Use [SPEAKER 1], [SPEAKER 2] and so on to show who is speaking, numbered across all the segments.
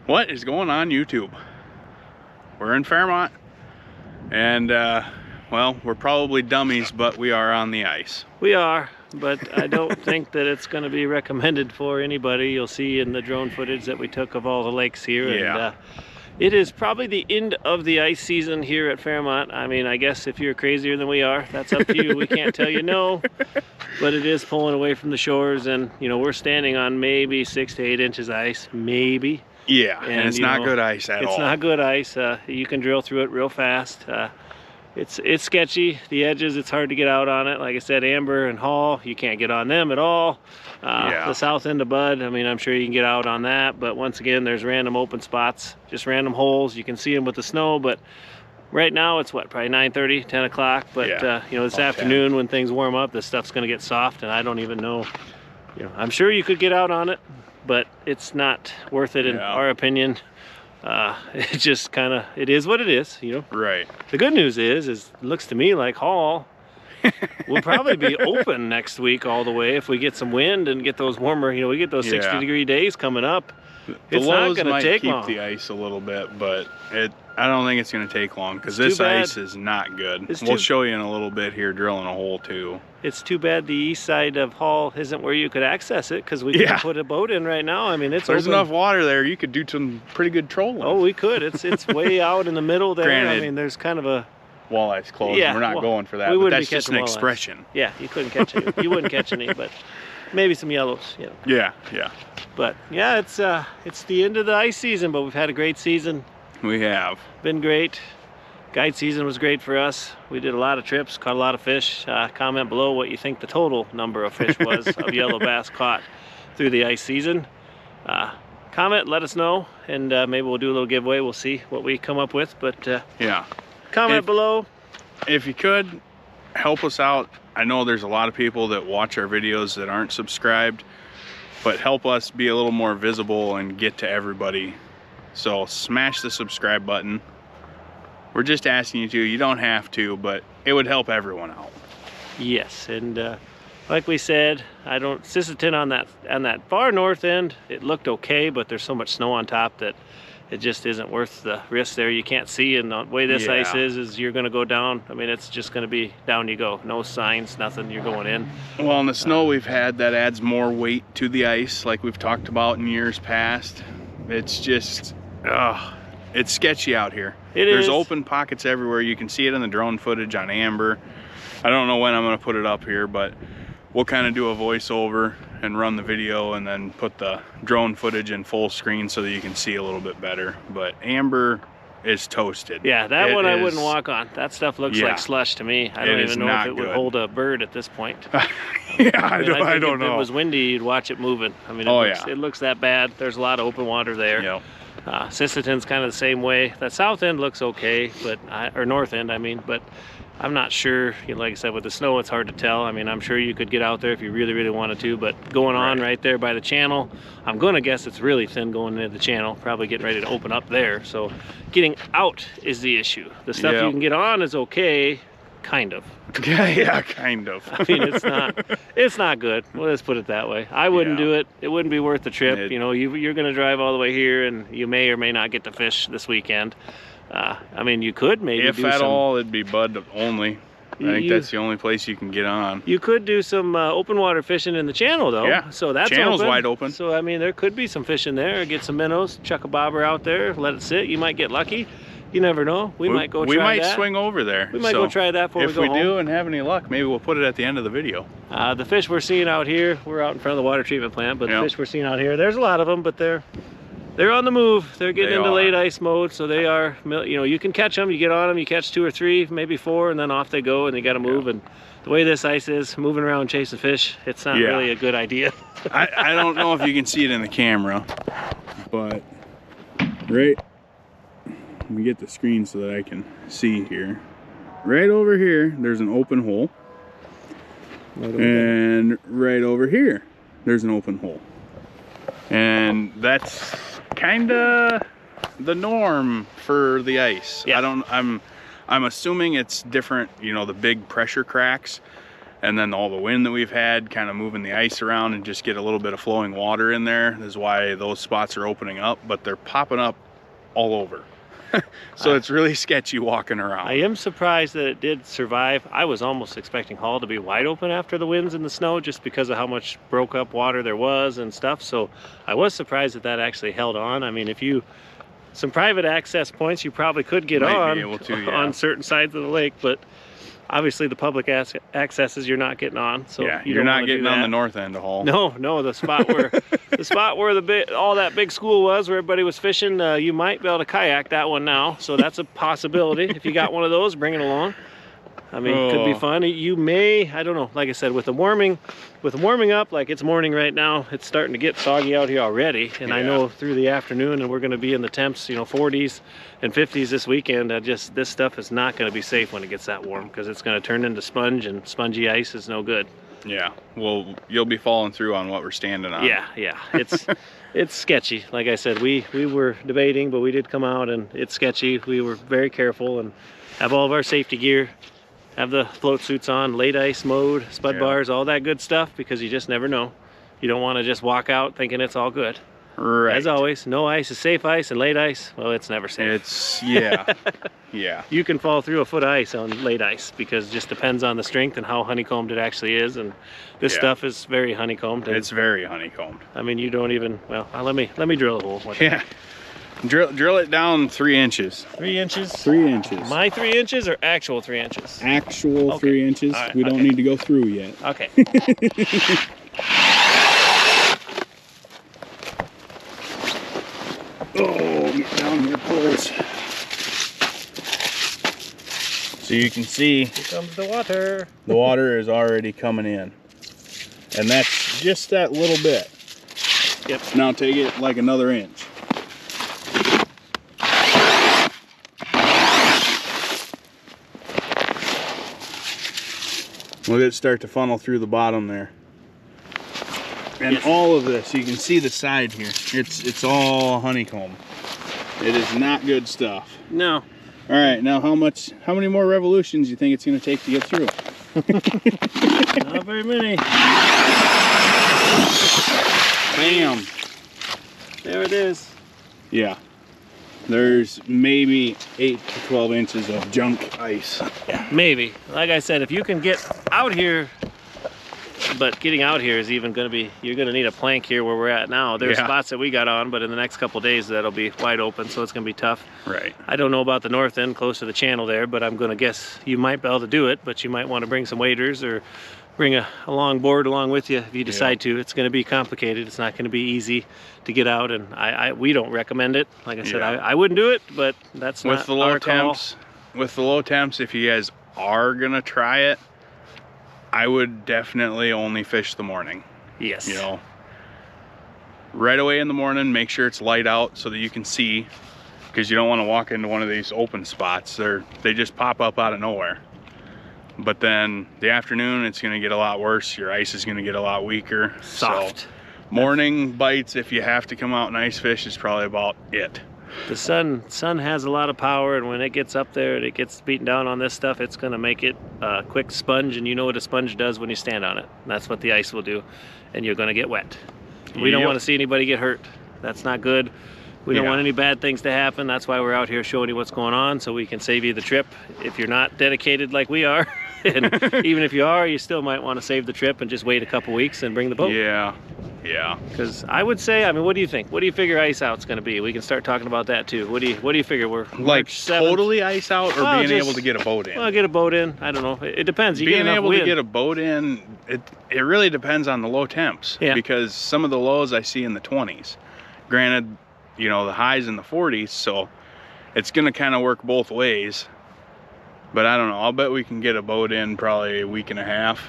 [SPEAKER 1] What is going on YouTube? We're in Fairmont, and well, we're probably dummies, but we are on the ice.
[SPEAKER 2] We are, but I don't think that it's going to be recommended for anybody. You'll see in the drone footage that we took of all the lakes here.
[SPEAKER 1] Yeah.
[SPEAKER 2] And it is probably the end of the ice season here at Fairmont. I mean, I guess if you're crazier than we are, that's up to you. We can't tell you no, but it is pulling away from the shores, and you know, we're standing on maybe 6 to 8 inches ice, maybe.
[SPEAKER 1] Yeah, and it's not good ice at all.
[SPEAKER 2] It's not good ice. You can drill through it real fast. It's sketchy. The edges, it's hard to get out on it. Like I said, Amber and Hall, you can't get on them at all.
[SPEAKER 1] Yeah.
[SPEAKER 2] The south end of Bud, I mean, I'm sure you can get out on that, but once again, there's random open spots, just random holes. You can see them with the snow, but right now it's what, probably 9:30, 10 o'clock. But
[SPEAKER 1] yeah,
[SPEAKER 2] you know, this afternoon 10. When things warm up, this stuff's gonna get soft, and I don't even know. You know, I'm sure you could get out on it, but it's not worth it in our opinion. It just kind of, it is what it is, you know.
[SPEAKER 1] Right.
[SPEAKER 2] The good news is it looks to me like Hall will probably be open next week all the way if we get some wind and get those warmer, you know, we get those 60-degree days coming up.
[SPEAKER 1] The
[SPEAKER 2] it's
[SPEAKER 1] lows
[SPEAKER 2] not going to take
[SPEAKER 1] keep
[SPEAKER 2] long.
[SPEAKER 1] The ice a little bit, but I don't think it's going to take long because this ice is not good. We'll show you in a little bit here drilling a hole too. It's
[SPEAKER 2] too bad the east side of Hall isn't where you could access it, because we can put a boat in right now. I mean, there's
[SPEAKER 1] enough water there. You could do some pretty good trolling.
[SPEAKER 2] Oh, we could. It's way out in the middle there.
[SPEAKER 1] Granted,
[SPEAKER 2] I mean, there's kind of a
[SPEAKER 1] walleye's closed. Yeah, we're not going for that.
[SPEAKER 2] We
[SPEAKER 1] but
[SPEAKER 2] wouldn't
[SPEAKER 1] that's just an expression.
[SPEAKER 2] Yeah, you couldn't catch any. You wouldn't catch any, but maybe some yellows. You know.
[SPEAKER 1] Yeah, yeah.
[SPEAKER 2] But yeah, it's the end of the ice season, but we've had a great season.
[SPEAKER 1] We have
[SPEAKER 2] been great. Guide season was great for us. We did a lot of trips, caught a lot of fish. Comment below what you think the total number of fish was of yellow bass caught through the ice season. Comment, let us know, and maybe we'll do a little giveaway. We'll see what we come up with, but
[SPEAKER 1] yeah.
[SPEAKER 2] Comment below.
[SPEAKER 1] If you could, help us out. I know there's a lot of people that watch our videos that aren't subscribed, but help us be a little more visible and get to everybody. So smash the subscribe button. We're just asking you to. You don't have to, but it would help everyone out.
[SPEAKER 2] Yes, and like we said, Sisseton on that far north end, it looked okay, but there's so much snow on top that it just isn't worth the risk there. You can't see, and the way this ice is you're going to go down. I mean, it's just going to be down you go. No signs, nothing. You're going in.
[SPEAKER 1] Well, and the snow we've had, that adds more weight to the ice, like we've talked about in years past. It's just, it's sketchy out here. There's open pockets everywhere. You can see it in the drone footage on Amber. I don't know when I'm going to put it up here, but we'll kind of do a voiceover and run the video and then put the drone footage in full screen so that you can see a little bit better. But Amber is toasted.
[SPEAKER 2] Yeah, that one I wouldn't walk on. That stuff looks like slush to me. I don't even know if it would hold a bird at this point.
[SPEAKER 1] Yeah, I don't know.
[SPEAKER 2] If it was windy, you'd watch it moving. I mean, it looks that bad. There's a lot of open water there.
[SPEAKER 1] Yep.
[SPEAKER 2] Sisseton's kind of the same way. That south end looks okay, but or north end, I mean, but I'm not sure. You know, like I said, with the snow, it's hard to tell. I mean, I'm sure you could get out there if you really, really wanted to, but going on right there by the channel, I'm going to guess it's really thin going into the channel, probably getting ready to open up there. So getting out is the issue. The stuff you can get on is okay, kind of.
[SPEAKER 1] Yeah, kind of.
[SPEAKER 2] I mean, it's not good. Well, let's put it that way. I wouldn't do it. It wouldn't be worth the trip. You know, you're going to drive all the way here, and you may or may not get to fish this weekend. I mean, you could maybe
[SPEAKER 1] if at all, it'd be Bud only. I think that's the only place you can get on.
[SPEAKER 2] You could do some open water fishing in the channel, though.
[SPEAKER 1] Yeah,
[SPEAKER 2] so that's
[SPEAKER 1] channel's wide open.
[SPEAKER 2] So I mean, there could be some fish in there. Get some minnows, chuck a bobber out there, let it sit. You might get lucky. You never know. We might go try that.
[SPEAKER 1] We might swing over there.
[SPEAKER 2] We might go try that before we go home.
[SPEAKER 1] If we do and have any luck, maybe we'll put it at the end of the video.
[SPEAKER 2] The fish we're seeing out here, we're out in front of the water treatment plant, but the fish we're seeing out here, there's a lot of them, but they're on the move. They're getting into late ice mode, so they are, you know, you can catch them, you get on them, you catch 2 or 3, maybe 4, and then off they go, and you got to move. And the way this ice is, moving around chasing fish, it's not really a good idea.
[SPEAKER 1] I don't know if you can see it in the camera, but let me get the screen so that I can see here. Right over here, there's an open hole. And right over here, there's an open hole. And that's kind of the norm for the ice. I'm assuming it's different, you know, the big pressure cracks And then all the wind that we've had kind of moving the ice around and just get a little bit of flowing water in there is why those spots are opening up, but they're popping up all over. So it's really sketchy walking around.
[SPEAKER 2] I am surprised that it did survive. I was almost expecting Hall to be wide open after the winds and the snow just because of how much broke up water there was and stuff. So I was surprised that that actually held on. I mean, if you, some private access points you probably could get
[SPEAKER 1] Might be able to, yeah.
[SPEAKER 2] on certain sides of the lake, but obviously the public accesses you're not getting on. So
[SPEAKER 1] yeah, you're not getting on the north end of Hall.
[SPEAKER 2] No, the spot where the spot where all that big school was, where everybody was fishing, you might be able to kayak that one now. So that's a possibility. If you got one of those, bring it along. I mean, it could be fun. You may, I don't know, like I said, with the warming up, like it's morning right now, it's starting to get soggy out here already. And yeah. I know through the afternoon, and we're going to be in the temps, 40s and 50s this weekend. This stuff is not going to be safe when it gets that warm, because it's going to turn into sponge, and spongy ice is no good.
[SPEAKER 1] Yeah, well, you'll be falling through on what we're standing on.
[SPEAKER 2] Yeah, it's sketchy. Like I said, we were debating, but we did come out, and it's sketchy. We were very careful and have all of our safety gear. Have the float suits on, late ice mode, spud bars, all that good stuff, because you just never know. You don't want to just walk out thinking it's all good.
[SPEAKER 1] Right.
[SPEAKER 2] As always, no ice is safe ice, and late ice, well, it's never safe.
[SPEAKER 1] Yeah.
[SPEAKER 2] You can fall through a foot of ice on late ice, because it just depends on the strength and how honeycombed it actually is, and this stuff is very honeycombed.
[SPEAKER 1] It's very honeycombed.
[SPEAKER 2] I mean, you don't even, well, let me drill a hole.
[SPEAKER 1] Yeah. Drill it down 3 inches.
[SPEAKER 2] 3 inches?
[SPEAKER 1] 3 inches.
[SPEAKER 2] My 3 inches or actual 3 inches?
[SPEAKER 1] Actual 3 inches. Right, we don't need to go through yet.
[SPEAKER 2] Okay.
[SPEAKER 1] Oh, get down here close. So you can see.
[SPEAKER 2] Here comes the water.
[SPEAKER 1] The water is already coming in. And that's just that little bit.
[SPEAKER 2] Yep.
[SPEAKER 1] Now take it like another inch. Look at it start to funnel through the bottom there. And all of this, you can see the side here. It's all honeycomb. It is not good stuff.
[SPEAKER 2] No.
[SPEAKER 1] All right, now how many more revolutions do you think it's going to take to get through?
[SPEAKER 2] Not very many.
[SPEAKER 1] Bam.
[SPEAKER 2] There it is.
[SPEAKER 1] Yeah. There's maybe 8 to 12 inches of junk ice.
[SPEAKER 2] Yeah, maybe. Like I said, if you can get out here, but getting out here is even going to be, you're going to need a plank here where we're at now. There's spots that we got on, but in the next couple of days that'll be wide open, so it's going to be tough.
[SPEAKER 1] Right.
[SPEAKER 2] I don't know about the north end close to the channel there, but I'm going to guess you might be able to do it, but you might want to bring some waders or bring a long board along with you if you decide to. It's going to be complicated. It's not going to be easy to get out, and we don't recommend it. Like I said, I wouldn't do it, but that's not our call.
[SPEAKER 1] With the low temps, if you guys are going to try it, I would definitely only fish the morning.
[SPEAKER 2] Yes.
[SPEAKER 1] Right away in the morning, make sure it's light out so that you can see, because you don't want to walk into one of these open spots. They just pop up out of nowhere. But then the afternoon, it's going to get a lot worse. Your ice is going to get a lot weaker.
[SPEAKER 2] Soft.
[SPEAKER 1] So morning bites, if you have to come out and ice fish, is probably about it.
[SPEAKER 2] The sun has a lot of power, and when it gets up there and it gets beaten down on this stuff, it's going to make it a quick sponge, and you know what a sponge does when you stand on it. That's what the ice will do, and you're going to get wet. We don't want to see anybody get hurt. That's not good. We don't want any bad things to happen. That's why we're out here showing you what's going on, so we can save you the trip. If you're not dedicated like we are, and even if you are, you still might want to save the trip and just wait a couple weeks and bring the boat.
[SPEAKER 1] Yeah.
[SPEAKER 2] Because I would say, I mean, what do you think? What do you figure ice out's going to be? We can start talking about that too. What do you figure? We're
[SPEAKER 1] like totally ice out, or being able to get a boat in?
[SPEAKER 2] Well, get a boat in. I don't know. It depends. You
[SPEAKER 1] being able to get a boat in, it really depends on the low temps.
[SPEAKER 2] Yeah.
[SPEAKER 1] Because some of the lows I see in the 20s. Granted, the highs in the 40s, so it's going to kind of work both ways. But I don't know. I'll bet we can get a boat in probably a week and a half.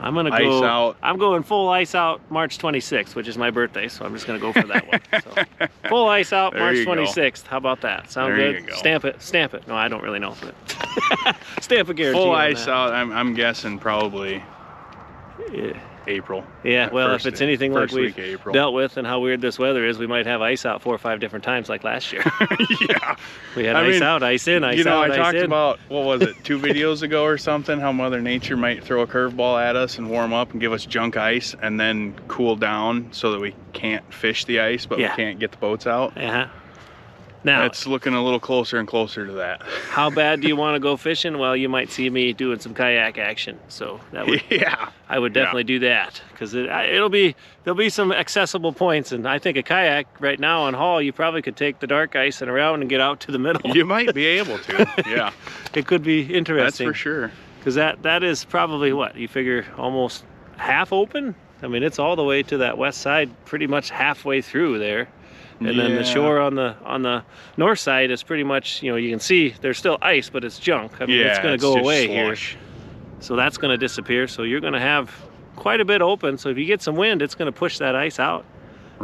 [SPEAKER 2] I'm gonna
[SPEAKER 1] ice
[SPEAKER 2] go
[SPEAKER 1] out.
[SPEAKER 2] I'm going full ice out March 26th, which is my birthday, so I'm just gonna go for that one. So, full ice out March 26th. How about that? Sound
[SPEAKER 1] there
[SPEAKER 2] good?
[SPEAKER 1] You go.
[SPEAKER 2] Stamp it. No, I don't really know. But stamp a guarantee.
[SPEAKER 1] Full ice out. I'm guessing probably April.
[SPEAKER 2] Yeah, well, if it's anything like we've
[SPEAKER 1] April.
[SPEAKER 2] dealt with and how weird this weather is, we might have ice out 4 or 5 different times like last year.
[SPEAKER 1] Yeah.
[SPEAKER 2] We had ice out, ice in, ice out,
[SPEAKER 1] I talked about, what was it, 2 videos ago or something, how Mother Nature might throw a curveball at us and warm up and give us junk ice and then cool down so that we can't fish the ice, but we can't get the boats out. Now, it's looking a little closer and closer to that.
[SPEAKER 2] How bad do you want to go fishing? Well, you might see me doing some kayak action. So that would, I would definitely do that, because there'll be some accessible points. And I think a kayak right now on haul, you probably could take the dark ice and around and get out to the middle.
[SPEAKER 1] You might be able to, yeah.
[SPEAKER 2] It could be interesting.
[SPEAKER 1] That's for sure.
[SPEAKER 2] Because that is probably what, you figure almost half open? I mean, it's all the way to that west side, pretty much halfway through there. And then the shore on the north side is pretty much, you can see there's still ice, but it's junk. I mean, it's going to go away here. So that's going to disappear. So you're going to have quite a bit open. So if you get some wind, it's going to push that ice out.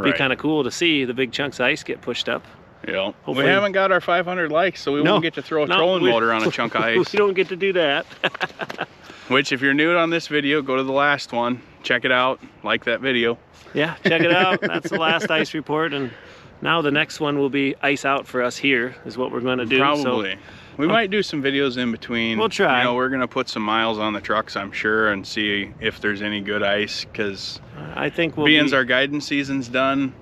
[SPEAKER 2] Be kind of cool to see the big chunks of ice get pushed up.
[SPEAKER 1] Yeah. Hopefully. We haven't got our 500 likes, so we won't get to throw a trolling motor on a chunk of ice.
[SPEAKER 2] We don't get to do that.
[SPEAKER 1] Which, if you're new on this video, go to the last one. Check it out. Like that video.
[SPEAKER 2] Yeah, check it out. That's the last ice report. And now the next one will be ice out for us here, is what we're going to do.
[SPEAKER 1] Probably. So, we might do some videos in between.
[SPEAKER 2] We'll try.
[SPEAKER 1] We're going to put some miles on the trucks, I'm sure, and see if there's any good ice, because
[SPEAKER 2] I think
[SPEAKER 1] our guidance season's done,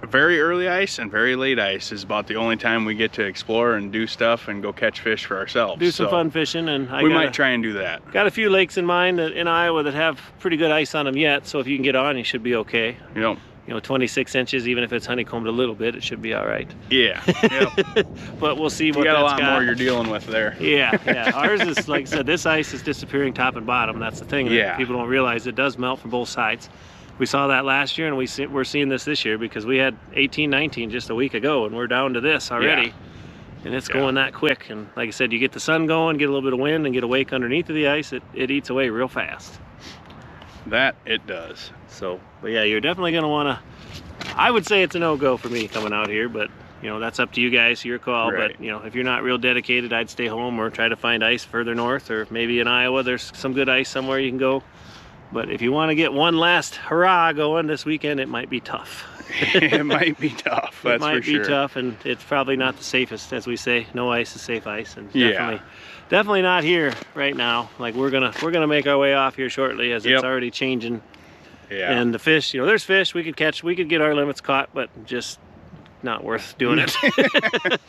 [SPEAKER 1] very early ice and very late ice is about the only time we get to explore and do stuff and go catch fish for ourselves.
[SPEAKER 2] Do some fun fishing, and
[SPEAKER 1] we might try and do that.
[SPEAKER 2] Got a few lakes in mind in Iowa that have pretty good ice on them yet, so if you can get on, you should be okay.
[SPEAKER 1] Yep.
[SPEAKER 2] 26 inches, even if it's honeycombed a little bit, it should be all right.
[SPEAKER 1] Yeah. Yep.
[SPEAKER 2] But we'll see what
[SPEAKER 1] you got a lot more you're dealing with there.
[SPEAKER 2] Yeah. Ours is, like I said, this ice is disappearing top and bottom. That's the thing. That people don't realize it does melt from both sides. We saw that last year, and we're seeing this year, because we had 18, 19 just a week ago, and we're down to this already.
[SPEAKER 1] Yeah.
[SPEAKER 2] And it's going that quick. And like I said, you get the sun going, get a little bit of wind, and get a wake underneath of the ice, it eats away real fast.
[SPEAKER 1] That it does.
[SPEAKER 2] So, but yeah, you're definitely going to want to, I would say it's a no-go for me coming out here, but that's up to you guys, your call.
[SPEAKER 1] Right.
[SPEAKER 2] But if you're not real dedicated, I'd stay home or try to find ice further north, or maybe in Iowa there's some good ice somewhere you can go. But if you want to get one last hurrah going this weekend, it might be tough.
[SPEAKER 1] It might be tough, that's for sure.
[SPEAKER 2] It might be tough, and it's probably not the safest, as we say. No ice is safe ice, and definitely not here right now. Like we're gonna make our way off here shortly, as it's already changing. Yeah. And the fish, there's fish we could catch. We could get our limits caught, but just not worth doing it.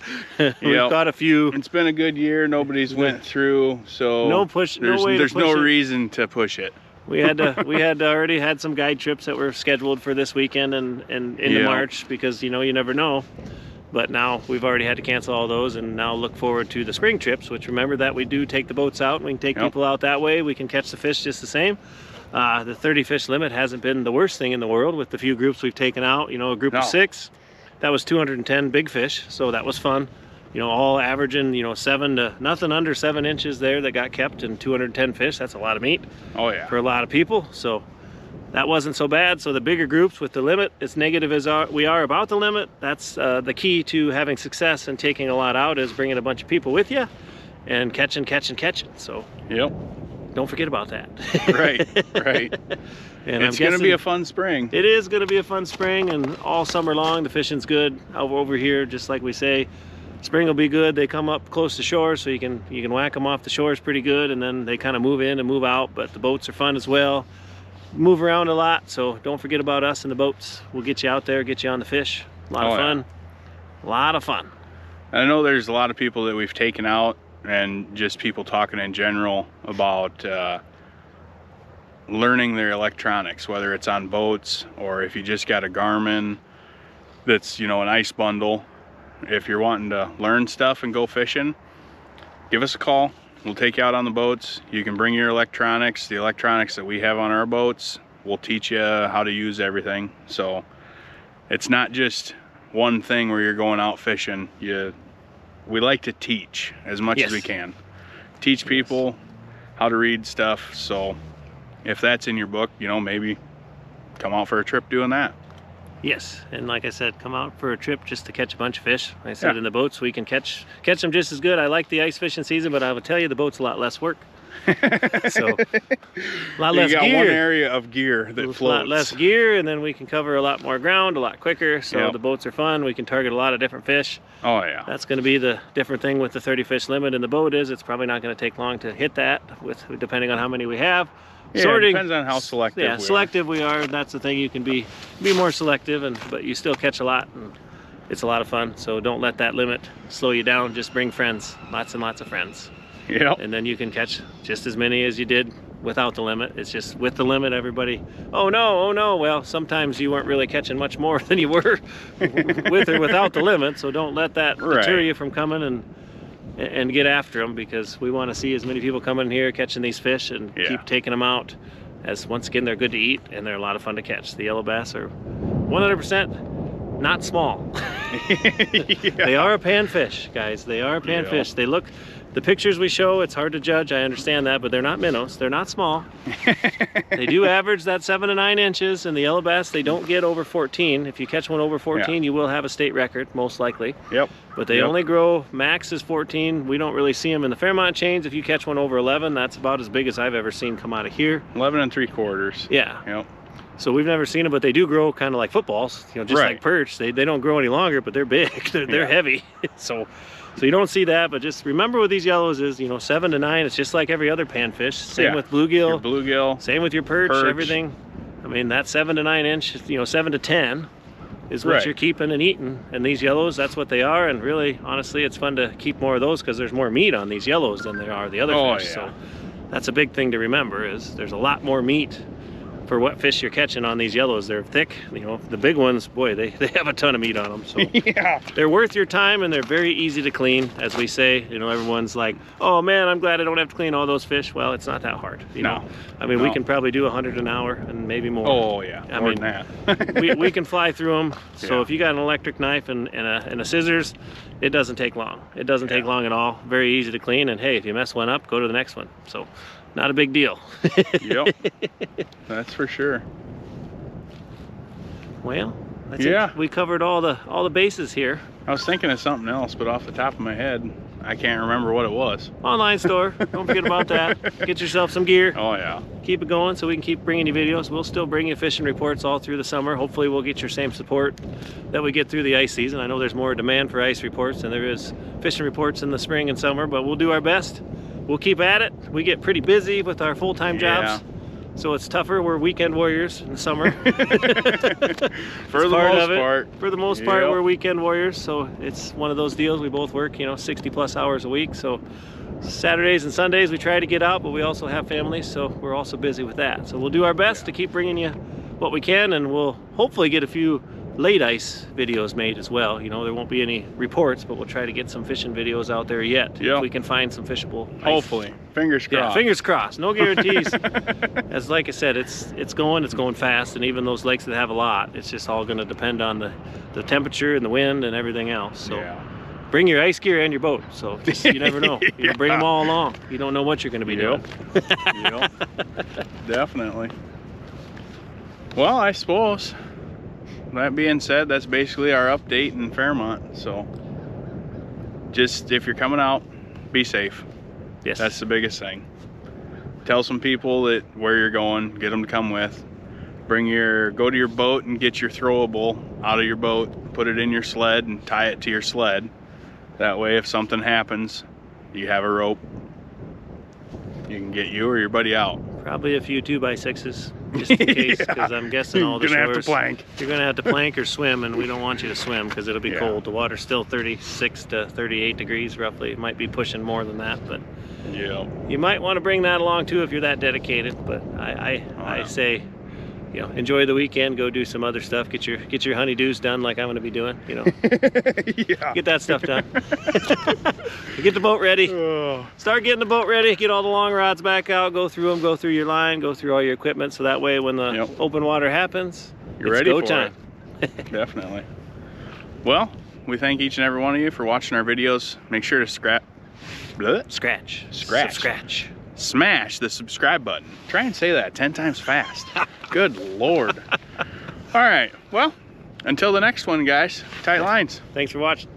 [SPEAKER 2] We've caught a few.
[SPEAKER 1] It's been a good year. Nobody's went through, so there's no reason to push it.
[SPEAKER 2] We had already had some guide trips that were scheduled for this weekend and into March, because you never know. But now we've already had to cancel all those, and now look forward to the spring trips, which, remember that we do take the boats out and we can take people out that way. We can catch the fish just the same. The 30 fish limit hasn't been the worst thing in the world with the few groups we've taken out. A group of 6, that was 210 big fish, so that was fun. All averaging, nothing under 7 inches there that got kept, and 210 fish. That's a lot of meat.
[SPEAKER 1] Oh yeah.
[SPEAKER 2] For a lot of people. So that wasn't so bad. So the bigger groups with the limit, as negative as we are about the limit, that's the key to having success and taking a lot out, is bringing a bunch of people with you and catching. So don't forget about that.
[SPEAKER 1] Right. And it's going to be a fun spring.
[SPEAKER 2] It is going to be a fun spring, and all summer long the fishing's good over here, just like we say. Spring will be good. They come up close to shore, so you can whack them off the shores pretty good, and then they kind of move in and move out. But the boats are fun as well. Move around a lot, so don't forget about us and the boats. We'll get you out there, get you on the fish. A lot of fun. A lot of fun.
[SPEAKER 1] I know there's a lot of people that we've taken out, and just people talking in general about learning their electronics, whether it's on boats or if you just got a Garmin that's an ice bundle. If you're wanting to learn stuff and go fishing, give us a call. We'll take you out on the boats. You can bring your electronics, the electronics that we have on our boats. We'll teach you how to use everything. So it's not just one thing where you're going out fishing. We like to teach as much as we can. Teach people how to read stuff. So if that's in your book, maybe come out for a trip doing that.
[SPEAKER 2] Yes, and like I said, come out for a trip just to catch a bunch of fish. Like I said, in the boats we can catch them just as good. I like the ice fishing season, but I will tell you, the boat's a lot less work. So a lot
[SPEAKER 1] You
[SPEAKER 2] less
[SPEAKER 1] got
[SPEAKER 2] gear.
[SPEAKER 1] one area of gear that
[SPEAKER 2] A
[SPEAKER 1] floats.
[SPEAKER 2] lot less gear, and then we can cover a lot more ground a lot quicker. So
[SPEAKER 1] Yep.
[SPEAKER 2] the boats are fun. We can target a lot of different fish.
[SPEAKER 1] Oh yeah.
[SPEAKER 2] That's going to be the different thing with the 30 fish limit in the boat is it's probably not going to take long to hit that with depending on how many we have.
[SPEAKER 1] Yeah,
[SPEAKER 2] Sorting,
[SPEAKER 1] it depends on how selective
[SPEAKER 2] yeah,
[SPEAKER 1] we
[SPEAKER 2] selective we are. That's the thing. You can be more selective, but you still catch a lot, and it's a lot of fun. So don't let that limit slow you down. Just bring friends, lots and lots of friends.
[SPEAKER 1] Yep.
[SPEAKER 2] And then you can catch just as many as you did without the limit. It's just with the limit, everybody, oh no. Well, sometimes you weren't really catching much more than you were with or without the limit. So don't let that deter you from coming and get after them, because we want to see as many people coming in here catching these fish and keep taking them out, as once again they're good to eat and they're a lot of fun to catch. The yellow bass are 100% not small. They are a panfish, guys. They are a panfish. They look, the pictures we show, it's hard to judge, I understand that, but they're not minnows. They're not small. They do average that 7 to 9 inches, and the yellow bass, they don't get over 14. If you catch one over 14, you will have a state record, most likely.
[SPEAKER 1] Yep.
[SPEAKER 2] But they only grow, max is 14. We don't really see them in the Fairmont chains. If you catch one over 11, that's about as big as I've ever seen come out of here.
[SPEAKER 1] 11 3/4.
[SPEAKER 2] Yeah.
[SPEAKER 1] Yep.
[SPEAKER 2] So we've never seen them, but they do grow kind of like footballs, you know, just like perch. They don't grow any longer, but they're big. They're heavy. So you don't see that, but just remember with these yellows is, you know, 7 to 9, it's just like every other panfish. Same with bluegill.
[SPEAKER 1] Your bluegill.
[SPEAKER 2] Same with your perch, everything. I mean, that 7 to 9 inch, you know, 7 to 10 is what you're keeping and eating. And these yellows, that's what they are. And really, honestly, it's fun to keep more of those because there's more meat on these yellows than there are the other fish. So that's a big thing to remember, is there's a lot more meat for what fish you're catching on these yellows. They're thick, you know, the big ones, boy, they have a ton of meat on them. So they're worth your time, and they're very easy to clean. As we say, you know, everyone's like, oh man, I'm glad I don't have to clean all those fish. Well, it's not that hard, you know. I mean, we can probably do 100 an hour and maybe more.
[SPEAKER 1] Oh yeah,
[SPEAKER 2] I
[SPEAKER 1] more
[SPEAKER 2] mean,
[SPEAKER 1] than that.
[SPEAKER 2] we can fly through them. So if you got an electric knife and a scissors, it doesn't take long. It doesn't take long at all. Very easy to clean, and hey, if you mess one up, go to the next one. So not a big deal.
[SPEAKER 1] Yep, that's for sure.
[SPEAKER 2] Well, I think we covered all the bases here.
[SPEAKER 1] I was thinking of something else, but off the top of my head, I can't remember what it was.
[SPEAKER 2] Online store, don't forget about that. Get yourself some gear.
[SPEAKER 1] Oh yeah.
[SPEAKER 2] Keep it going so we can keep bringing you videos. We'll still bring you fishing reports all through the summer. Hopefully we'll get your same support that we get through the ice season. I know there's more demand for ice reports than there is fishing reports in the spring and summer, but we'll do our best. We'll keep at it. We get pretty busy with our full-time jobs. So it's tougher. We're weekend warriors in the summer.
[SPEAKER 1] For the most part,
[SPEAKER 2] we're weekend warriors. So it's one of those deals. We both work, you know, 60+ hours a week. So Saturdays and Sundays we try to get out, but we also have families, so we're also busy with that. So we'll do our best to keep bringing you what we can, and we'll hopefully get a few late ice videos made as well. You know, there won't be any reports, but we'll try to get some fishing videos out there yet. If we can find some fishable ice.
[SPEAKER 1] Hopefully. Fingers crossed.
[SPEAKER 2] Yeah, fingers crossed. No guarantees. As like I said, it's going fast, and even those lakes that have a lot, it's just all going to depend on the temperature and the wind and everything else. So bring your ice gear and your boat. So just, you never know. You know, bring them all along. You don't know what you're going to be doing.
[SPEAKER 1] Definitely. Well, I suppose that being said, that's basically our update in Fairmont. So just, if you're coming out, be safe.
[SPEAKER 2] Yes.
[SPEAKER 1] That's the biggest thing. Tell some people that where you're going, get them to come with. Go to your boat and get your throwable out of your boat, put it in your sled and tie it to your sled. That way if something happens, you have a rope. You can get you or your buddy out.
[SPEAKER 2] Probably a few 2x6s, just in case, because I'm guessing all the shores.
[SPEAKER 1] You're gonna have to plank.
[SPEAKER 2] You're gonna have to plank or swim, and we don't want you to swim because it'll be cold. The water's still 36 to 38 degrees roughly. It might be pushing more than that, but you might want to bring that along too if you're that dedicated. But I say, you know, enjoy the weekend, go do some other stuff, get your honeydews done like I'm going to be doing, you know. Get that stuff done. Get the boat ready. Start getting the boat ready, get all the long rods back out, go through them, go through your line, go through all your equipment, so that way when the open water happens,
[SPEAKER 1] you're ready
[SPEAKER 2] go
[SPEAKER 1] for
[SPEAKER 2] time.
[SPEAKER 1] It. Definitely. Well, we thank each and every one of you for watching our videos. Make sure to smash the subscribe button. Try and say that 10 times fast. Good Lord. All right, well, until the next one, guys, tight lines.
[SPEAKER 2] Thanks for watching.